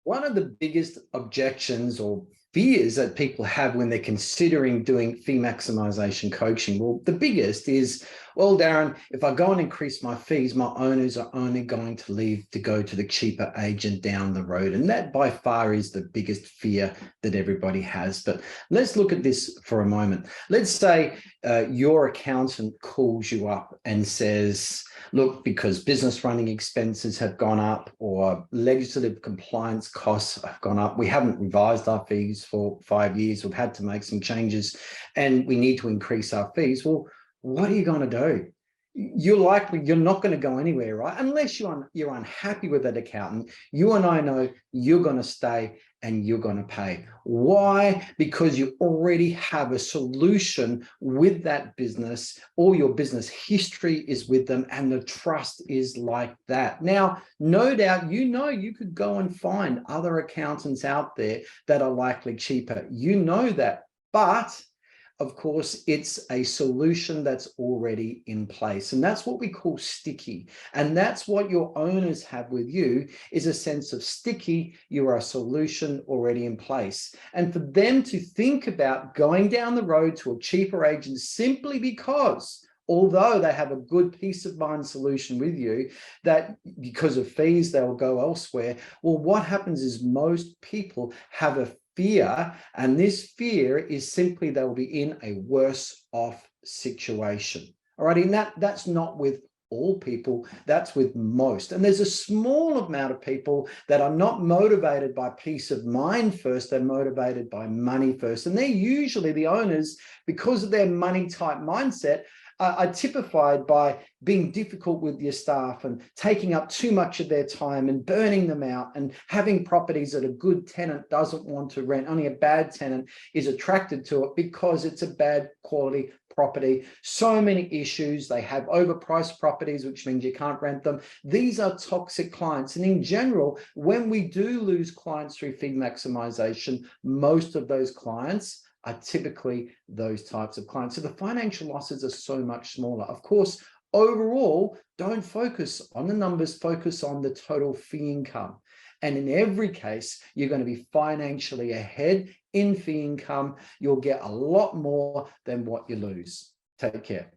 One of the biggest objections or fears that people have when they're considering doing fee maximization coaching, well, the biggest is, well, Darren, if I go and increase my fees, my owners are only going to leave to go to the cheaper agent down the road. And that by far is the biggest fear that everybody has. But let's look at this for a moment. Let's say your accountant calls you up and says, look, because business running expenses have gone up or legislative compliance costs have gone up, we haven't revised our fees for 5 years. We've had to make some changes and we need to increase our fees. Well, what are you going to do? You're not going to go anywhere, right? Unless you're unhappy with that accountant. You and I know you're going to stay and you're going to pay. Why? Because you already have a solution with that business. All your business history is with them and the trust is like that. Now, no doubt, you could go and find other accountants out there that are likely cheaper. You know that, but of course, it's a solution that's already in place. And that's what we call sticky. And that's what your owners have with you is a sense of sticky. You are a solution already in place. And for them to think about going down the road to a cheaper agent simply because although they have a good peace of mind solution with you, that because of fees, they'll go elsewhere. Well, what happens is most people have a fear, and this fear is simply they will be in a worse off situation. All right, and that's not with all people, that's with most. And there's a small amount of people that are not motivated by peace of mind first, they're motivated by money first. And they're usually the owners, because of their money type mindset, are typified by being difficult with your staff and taking up too much of their time and burning them out and having properties that a good tenant doesn't want to rent. Only a bad tenant is attracted to it because it's a bad quality property. So many issues. They have overpriced properties, which means you can't rent them. These are toxic clients. And in general, when we do lose clients through fee maximization, most of those clients are typically those types of clients. So the financial losses are so much smaller. Of course, overall, don't focus on the numbers, focus on the total fee income. And in every case, you're going to be financially ahead in fee income. You'll get a lot more than what you lose. Take care.